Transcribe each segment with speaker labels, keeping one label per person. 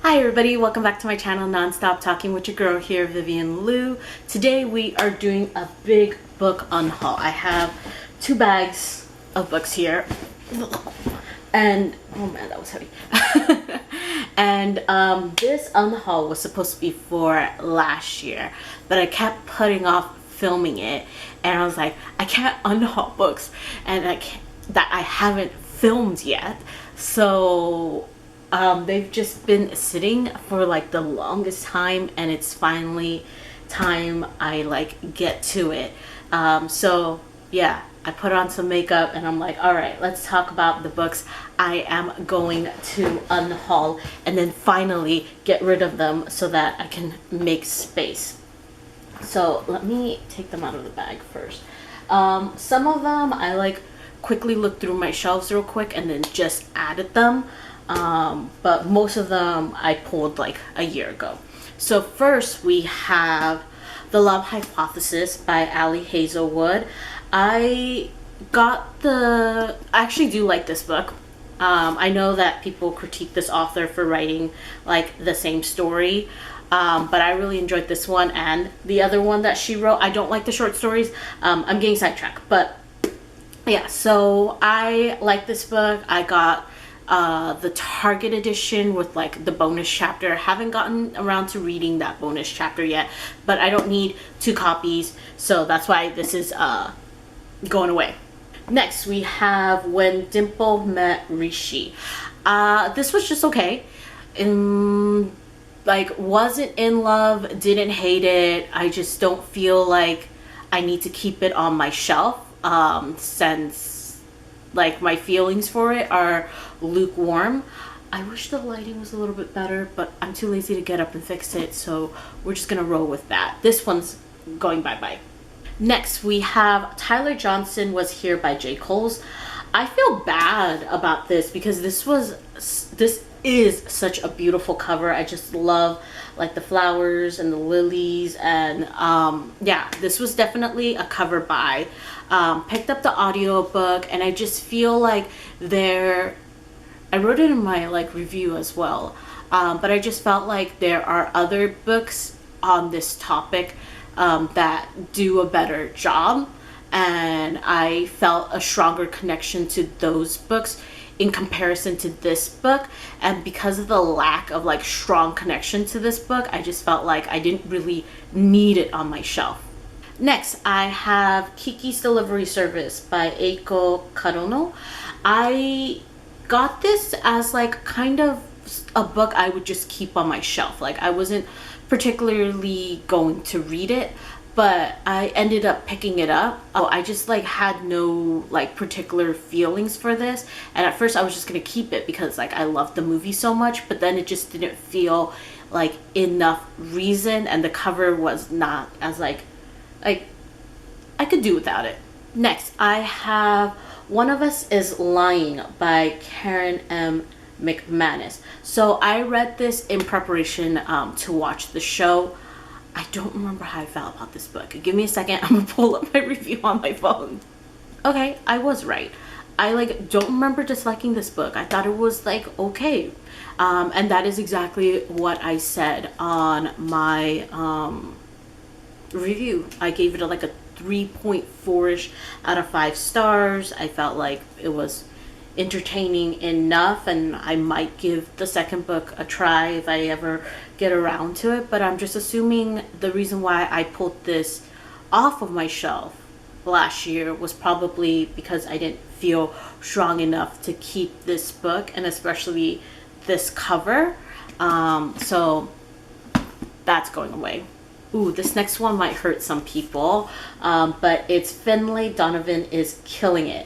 Speaker 1: Hi everybody, welcome back to my channel, Nonstop Talking with your girl here, Vivian Liu. Today we are doing a big book unhaul. I have 2 bags of books here. And, oh man, that was heavy. And this unhaul was supposed to be for last year, but I kept putting off filming it. And I was like, I can't unhaul books and that I haven't filmed yet. So they've just been sitting for like the longest time, and it's finally time I like get to it. So yeah, I put on some makeup and I'm like, all right, let's talk about the books I am going to unhaul and then finally get rid of them so that I can make space. So let me take them out of the bag first. Some of them I like quickly looked through my shelves real quick and then just added them. But most of them I pulled like a year ago. So first we have The Love Hypothesis by Ali Hazelwood. I actually do like this book. I know that people critique this author for writing like the same story, but I really enjoyed this one and the other one that she wrote. I don't like the short stories. I'm getting sidetracked, but yeah, so I like this book. I got the Target edition with like the bonus chapter. Haven't gotten around to reading that bonus chapter yet, but I don't need 2 copies, so that's why this is going away. Next we have When Dimple Met Rishi. This was just okay. Wasn't in love, didn't hate it. I just don't feel like I need to keep it on my shelf since like my feelings for it are lukewarm. I wish the lighting was a little bit better, but I'm too lazy to get up and fix it, so we're just gonna roll with that. This one's going bye-bye. Next we have Tyler Johnson Was Here by J. Coles. I feel bad about this because this is such a beautiful cover. I just love like the flowers and the lilies, and yeah, this was definitely a cover buy. Picked up the audiobook and I just feel like I wrote it in my like review as well, but I just felt like there are other books on this topic that do a better job, and I felt a stronger connection to those books in comparison to this book. And because of the lack of like strong connection to this book, I just felt like I didn't really need it on my shelf. Next I have Kiki's Delivery Service by Eiko Karono. I got this as like kind of a book I would just keep on my shelf. Like I wasn't particularly going to read it, but I ended up picking it up. I just like had no like particular feelings for this, and at first I was just gonna keep it because like I loved the movie so much, but then it just didn't feel like enough reason, and the cover was not as like I could do without it. Next I have One of Us is Lying by Karen M. McManus. So I read this in preparation to watch the show. I don't remember how I felt about this book. Give me a second, I'm gonna pull up my review on my phone. Okay, I was right. I like don't remember disliking this book. I thought it was like okay, and that is exactly what I said on my review. I gave it like a 3.4ish out of 5 stars. I felt like it was entertaining enough, and I might give the second book a try if I ever get around to it, but I'm just assuming the reason why I pulled this off of my shelf last year was probably because I didn't feel strong enough to keep this book, and especially this cover. So that's going away. Ooh, this next one might hurt some people, but it's Finlay Donovan Is Killing It.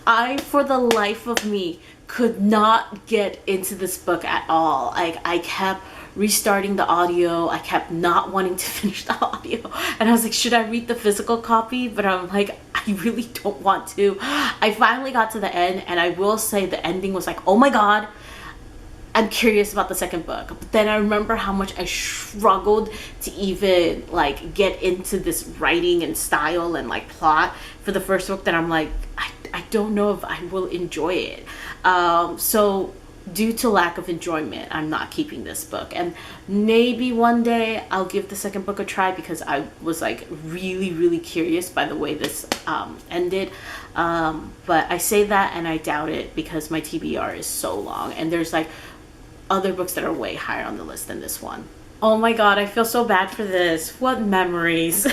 Speaker 1: I, for the life of me, could not get into this book at all. Like I kept restarting the audio. I kept not wanting to finish the audio, and I was like, should I read the physical copy? But I'm like, I really don't want to. I finally got to the end, and I will say the ending was like, oh my god, I'm curious about the second book. But then I remember how much I struggled to even like get into this writing and style and like plot for the first book, that I'm like, I don't know if I will enjoy it. So due to lack of enjoyment, I'm not keeping this book. And maybe one day I'll give the second book a try, because I was like really, really curious by the way this ended. But I say that and I doubt it, because my TBR is so long, and there's like other books that are way higher on the list than this one. Oh my god, I feel so bad for this. What memories.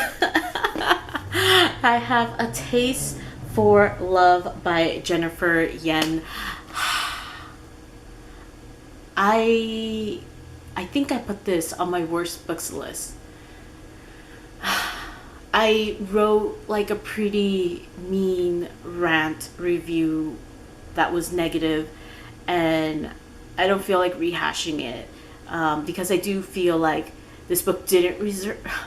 Speaker 1: I have A Taste for Love by Jennifer Yen. I think I put this on my worst books list. I wrote like a pretty mean rant review that was negative, and I don't feel like rehashing it, because I do feel like this book didn't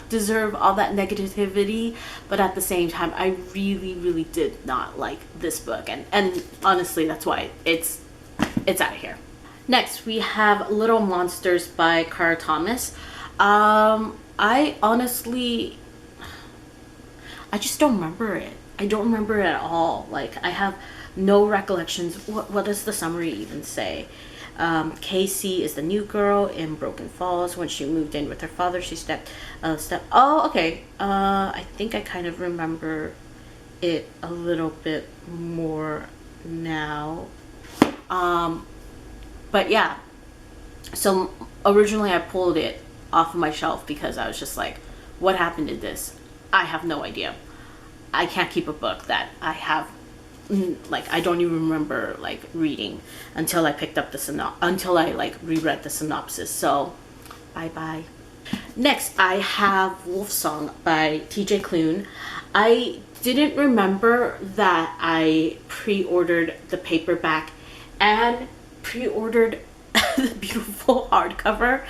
Speaker 1: deserve all that negativity, but at the same time, I really, really did not like this book, and honestly, that's why it's out of here. Next, we have Little Monsters by Cara Thomas. I honestly, I just don't remember it. I don't remember it at all. Like, I have no recollections. What does the summary even say? Casey is the new girl in Broken Falls. When she moved in with her father, she oh, okay. I think I kind of remember it a little bit more now. But yeah, so originally I pulled it off of my shelf because I was just like, what happened to this? I have no idea. I can't keep a book that I have, like, I don't even remember like reading until I picked up until I like reread the synopsis. So bye bye. Next, I have Wolf Song by TJ Klune. I didn't remember that I pre-ordered the paperback and pre-ordered the beautiful hardcover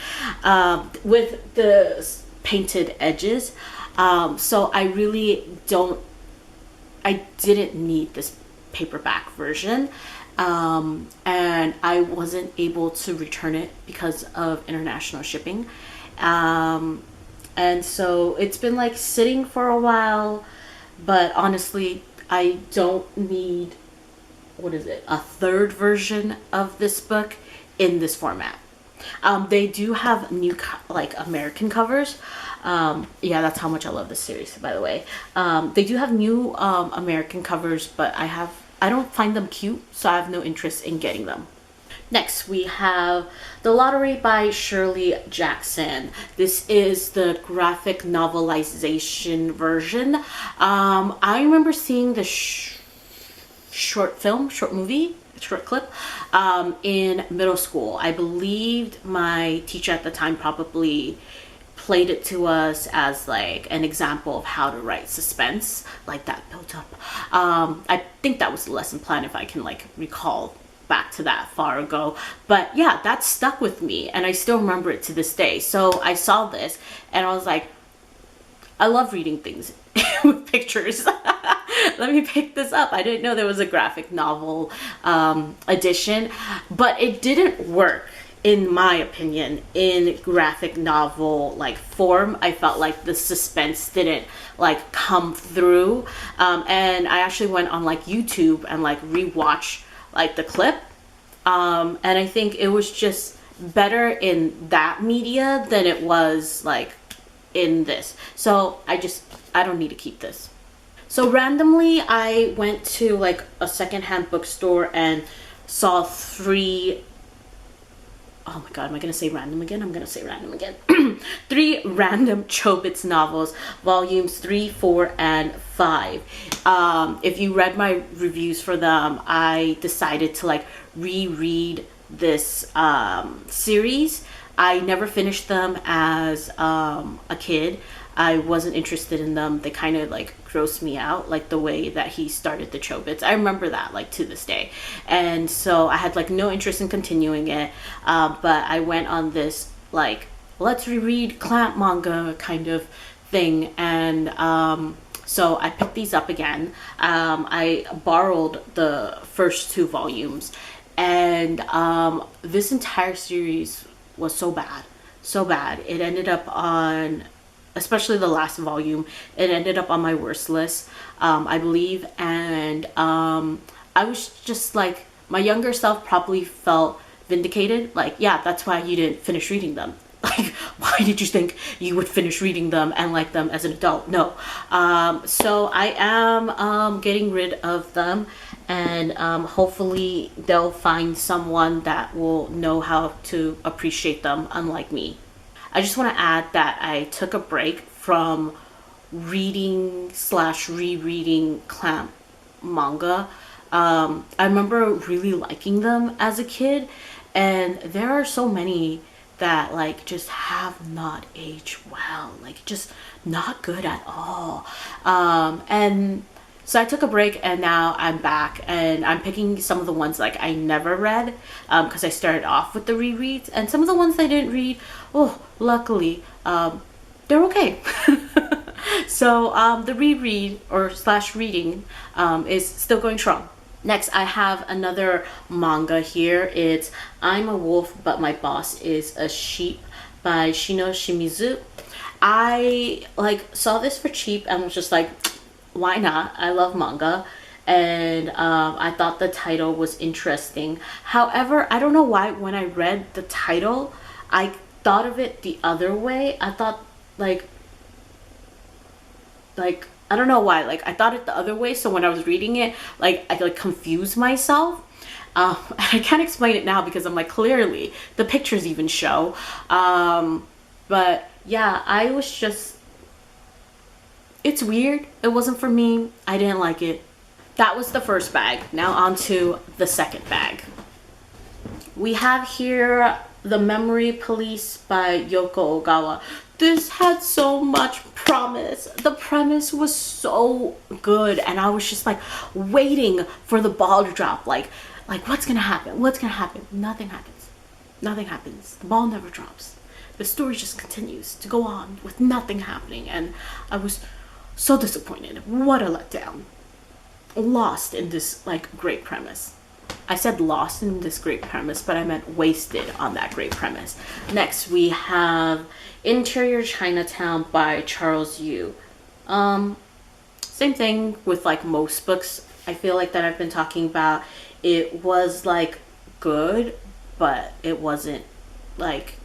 Speaker 1: with the painted edges. So I didn't need this paperback version, and I wasn't able to return it because of international shipping, and so it's been like sitting for a while. But honestly, I don't need, a third version of this book in this format. They do have new like American covers. Yeah, that's how much I love this series, by the way. They do have new American covers, but I don't find them cute, so I have no interest in getting them. Next, we have The Lottery by Shirley Jackson. This is the graphic novelization version. I remember seeing the short clip in middle school. I believed my teacher at the time probably played it to us as like an example of how to write suspense, like that built up. I think that was the lesson plan, if I can like recall back to that far ago. But yeah, that stuck with me and I still remember it to this day. So I saw this and I was like, I love reading things with pictures. Let me pick this up. I didn't know there was a graphic novel edition, but it didn't work, in my opinion, in graphic novel like form. I felt like the suspense didn't like come through, and I actually went on like YouTube and like rewatched like the clip, and I think it was just better in that media than it was like in this. So I don't need to keep this. So randomly I went to like a secondhand bookstore and saw three, oh my god, am I gonna say random again? I'm gonna say random again. 3 random Chobits novels, volumes 3, 4, and 5. If you read my reviews for them, I decided to like reread this series. I never finished them as a kid. I wasn't interested in them. They kind of like grossed me out, like the way that he started the Chobits. I remember that like to this day. And so I had like no interest in continuing it. But I went on this like, let's reread Clamp manga kind of thing. And so I picked these up again. I borrowed the first 2 volumes. And this entire series was so bad. So bad. It ended up on, especially the last volume, it ended up on my worst list, I believe. And I was just like, my younger self probably felt vindicated. Like, yeah, that's why you didn't finish reading them. Like, why did you think you would finish reading them and like them as an adult? No. So I am getting rid of them, and hopefully they'll find someone that will know how to appreciate them, unlike me. I just want to add that I took a break from reading slash rereading clamp manga. I remember really liking them as a kid, and there are so many that like just have not aged well, like just not good at all. And so I took a break, and now I'm back, and I'm picking some of the ones like I never read, because I started off with the rereads, and some of the ones I didn't read, oh, luckily, they're okay. So the reread or slash reading is still going strong. Next, I have another manga here. It's I'm a Wolf, But My Boss is a Sheep by Shino Shimizu. I like saw this for cheap and was just like, why not? I love manga. And I thought the title was interesting. However, I don't know why when I read the title, I thought of it the other way. I thought like I don't know why, like I thought it the other way, so when I was reading it, like I like confused myself. I can't explain it now because I'm like, clearly the pictures even show, but yeah, I was just, it's weird. It wasn't for me. I didn't like it. That was the first bag. Now on to the second bag. We have here The Memory Police by Yoko Ogawa. This had so much promise. The premise was so good, and I was just like waiting for the ball to drop. Like what's gonna happen? What's gonna happen? Nothing happens. Nothing happens. The ball never drops. The story just continues to go on with nothing happening, and I was so disappointed. What a letdown. Lost in this like great premise. I said lost in this great premise, but I meant wasted on that great premise. Next, we have Interior Chinatown by Charles Yu. Same thing with like most books I feel like that I've been talking about. It was like good, but it wasn't like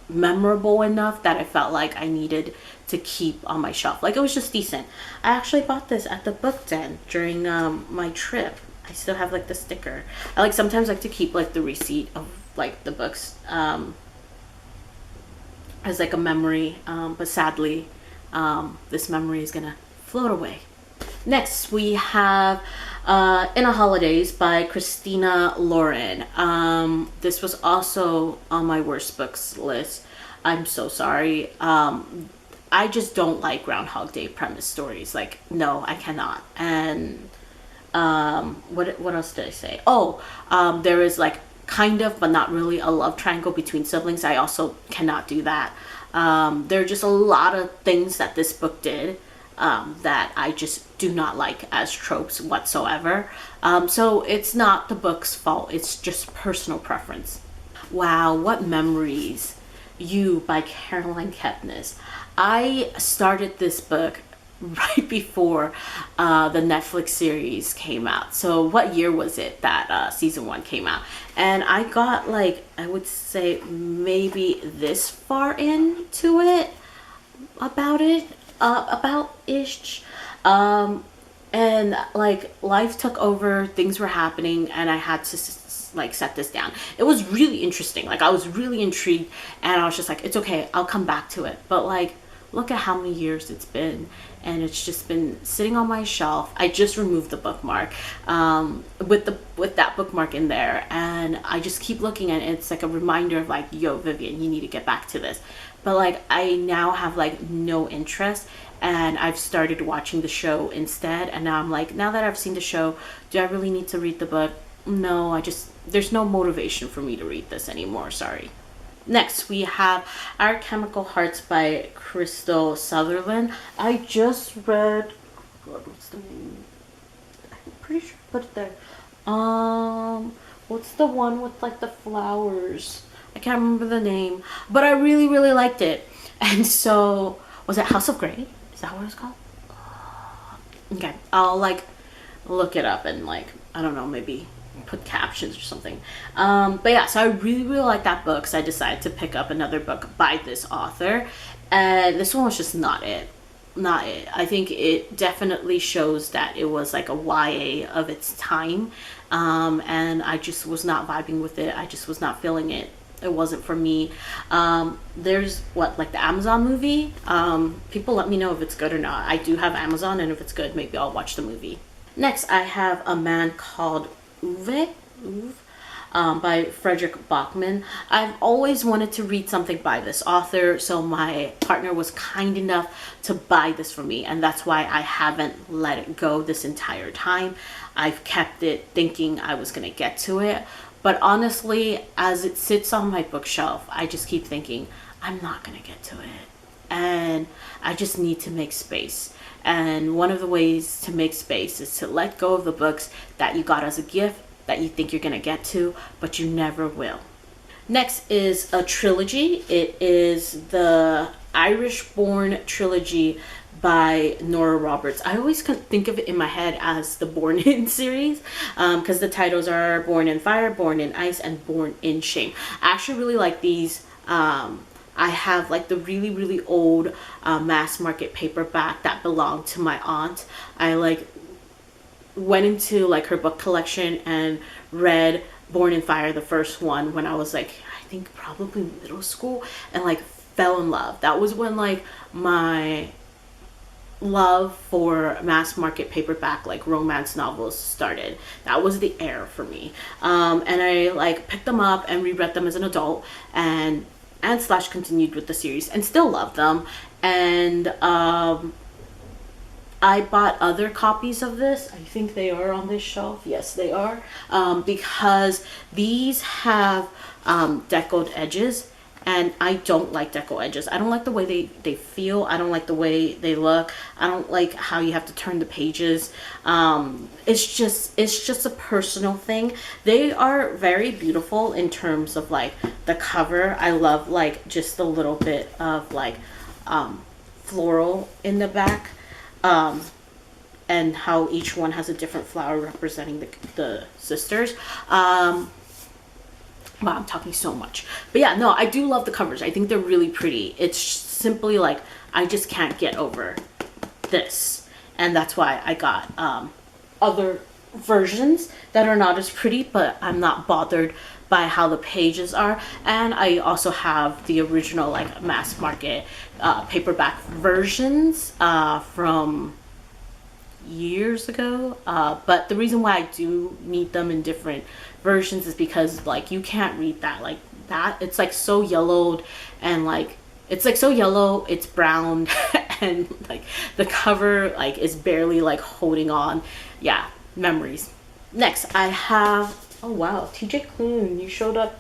Speaker 1: memorable enough that I felt like I needed to keep on my shelf. Like it was just decent. I actually bought this at the book den during my trip. I still have like the sticker. I like sometimes like to keep like the receipt of like the books as like a memory, but sadly this memory is gonna float away. Next we have In a Holidays by Christina Lauren. This was also on my worst books list. I'm so sorry. I just don't like Groundhog Day premise stories. Like, no, I cannot. And what else did I say? Oh, there is like kind of, but not really, a love triangle between siblings. I also cannot do that. There are just a lot of things that this book did that I just do not like as tropes whatsoever. So it's not the book's fault. It's just personal preference. Wow, what memories. You by Caroline Kepnes. I started this book right before the Netflix series came out. So what year was it that season 1 came out? And I got like, I would say maybe this far into it, about ish. And like life took over, things were happening, and I had to like set this down. It was really interesting. Like I was really intrigued, and I was just like, it's okay, I'll come back to it. But like, look at how many years it's been, and it's just been sitting on my shelf. I just removed the bookmark with that bookmark in there, and I just keep looking at it. It's like a reminder of like, yo, Vivian, you need to get back to this. But like I now have like no interest, and I've started watching the show instead, and now I'm like, now that I've seen the show, do I really need to read the book? No, there's no motivation for me to read this anymore, sorry. Next, we have Our Chemical Hearts by Crystal Sutherland. I just read, God, what's the name? I'm pretty sure I put it there. What's the one with like the flowers? I can't remember the name, but I really, really liked it. And so, was it House of Grey? Is that what it's called? Okay, I'll like look it up and like, I don't know, maybe put captions or something. But yeah, so I really like that book, so I decided to pick up another book by this author, and this one was just not it. I think it definitely shows that it was like a YA of its time, and I just was not vibing with it. I just was not feeling it. It wasn't for me. There's like the Amazon movie. People let me know if it's good or not. I do have Amazon, and if it's good, maybe I'll watch the movie. Next, I have A Man Called Uwe, by Frederick Bachman. I've always wanted to read something by this author, so my partner was kind enough to buy this for me, and that's why I haven't let it go this entire time. I've kept it thinking I was going to get to it, but honestly, as it sits on my bookshelf, I just keep thinking, I'm not going to get to it. And I just need to make space. And one of the ways to make space is to let go of the books that you got as a gift that you think you're going to get to, but you never will. Next is a trilogy. It is the Irish Born trilogy by Nora Roberts. I always think of it in my head as the Born In series, because the titles are Born in Fire, Born in Ice, and Born in Shame. I actually really like these. I have like the really old mass market paperback that belonged to my aunt. I like went into like her book collection and read Born in Fire, the first one, when I was like, I think probably middle school, and like fell in love. That was when like my love for mass market paperback like romance novels started. That was the era for me. And I like picked them up and reread them as an adult, and slash continued with the series and still love them. And I bought other copies of this. I think they are on this shelf. Yes, they are. Because these have deckled edges, and I don't like deckle edges. I don't like the way they feel. I don't like the way they look. I don't like how you have to turn the pages. It's just a personal thing. They are very beautiful in terms of like the cover. I love like just a little bit of like floral in the back. And how each one has a different flower representing the sisters. Wow, I'm talking so much. But yeah, no, I do love the covers. I think they're really pretty. It's simply like, I just can't get over this. And that's why I got other versions that are not as pretty, but I'm not bothered by how the pages are. And I also have the original like mass market paperback versions from years ago, but the reason why I do need them in different versions is because like you can't read that like that. It's like so yellowed, and like it's like so yellow, it's brown, and like the cover like is barely like holding on. Yeah, memories. Next, I have, oh wow, TJ Klune, you showed up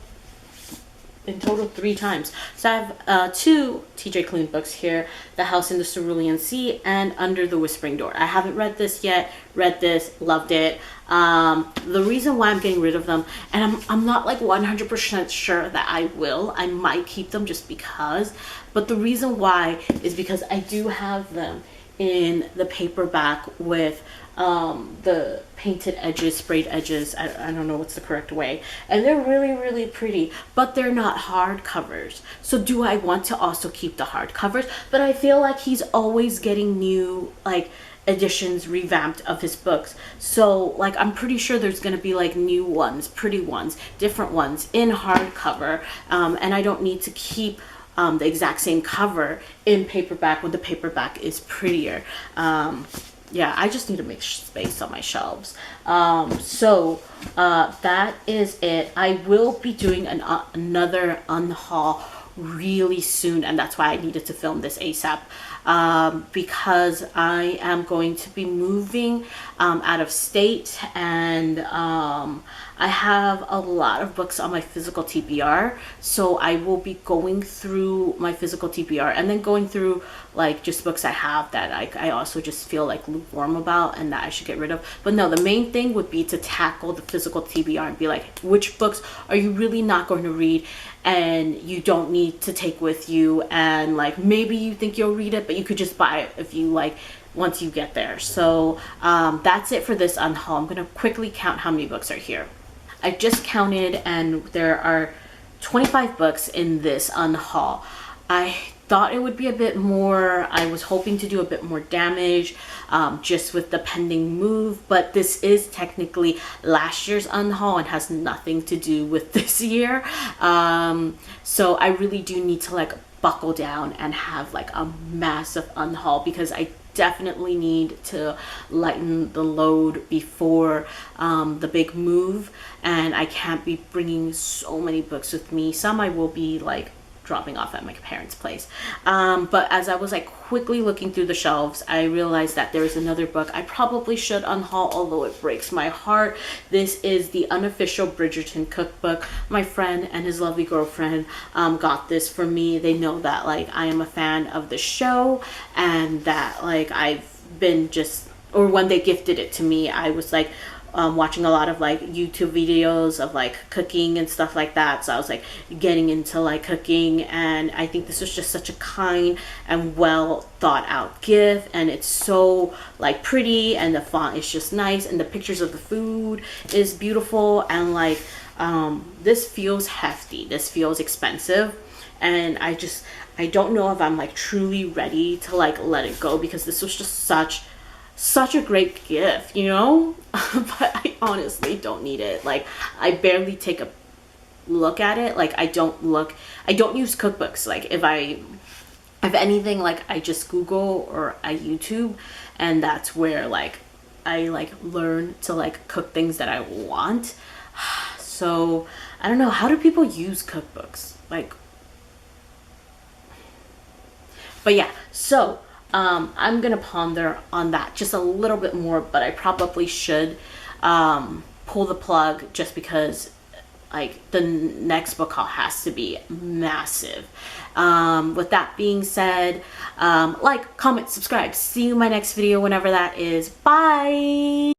Speaker 1: in total 3 times. So I have 2 TJ Klune books here, The House in the Cerulean Sea and Under the Whispering Door. I haven't read this yet. Read this, loved it. The reason why I'm getting rid of them, and I'm not like 100% sure that I will. I might keep them just because, but the reason why is because I do have them in the paperback with the painted edges, sprayed edges. I don't know what's the correct way, and they're really pretty, but they're not hard covers. So do I want to also keep the hard covers? But I feel like he's always getting new like editions revamped of his books, so like I'm pretty sure there's gonna be like new ones, pretty ones, different ones in hardcover, and I don't need to keep the exact same cover in paperback when the paperback is prettier. Yeah, I just need to make space on my shelves. So that is it. I will be doing another unhaul really soon, and that's why I needed to film this ASAP, because I am going to be moving out of state, and I have a lot of books on my physical TBR, so I will be going through my physical TBR and then going through like just books I have that I also just feel like lukewarm about and that I should get rid of. But no, the main thing would be to tackle the physical TBR and be like, which books are you really not going to read and you don't need to take with you, and like maybe you think you'll read it but you could just buy it if you like once you get there. So that's it for this unhaul. I'm gonna quickly count how many books are here. I just counted, and there are 25 books in this unhaul. I thought it would be a bit more. I was hoping to do a bit more damage, just with the pending move, but this is technically last year's unhaul and has nothing to do with this year. So I really do need to like buckle down and have like a massive unhaul, because I definitely need to lighten the load before the big move, and I can't be bringing so many books with me. Some I will be like dropping off at my parents' place, but as I was like quickly looking through the shelves, I realized that there is another book I probably should unhaul, although it breaks my heart. This is the unofficial Bridgerton cookbook. My friend and his lovely girlfriend got this for me. They know that like I am a fan of the show, and that like I've been just, or when they gifted it to me, I was like watching a lot of like YouTube videos of like cooking and stuff like that. So I was like getting into like cooking, and I think this was just such a kind and well thought out gift, and it's so like pretty, and the font is just nice, and the pictures of the food is beautiful, and like this feels hefty, this feels expensive, and I don't know if I'm like truly ready to like let it go, because this was just such a great gift, you know. But I honestly don't need it. Like I barely take a look at it. Like I don't use cookbooks. Like if anything, like I just Google or I YouTube, and that's where like I like learn to like cook things that I want. So I don't know, how do people use cookbooks? Like, but yeah, so I'm gonna ponder on that just a little bit more, but I probably should pull the plug, just because like the next book haul has to be massive. With that being said, like, comment, subscribe. See you in my next video, whenever that is. Bye.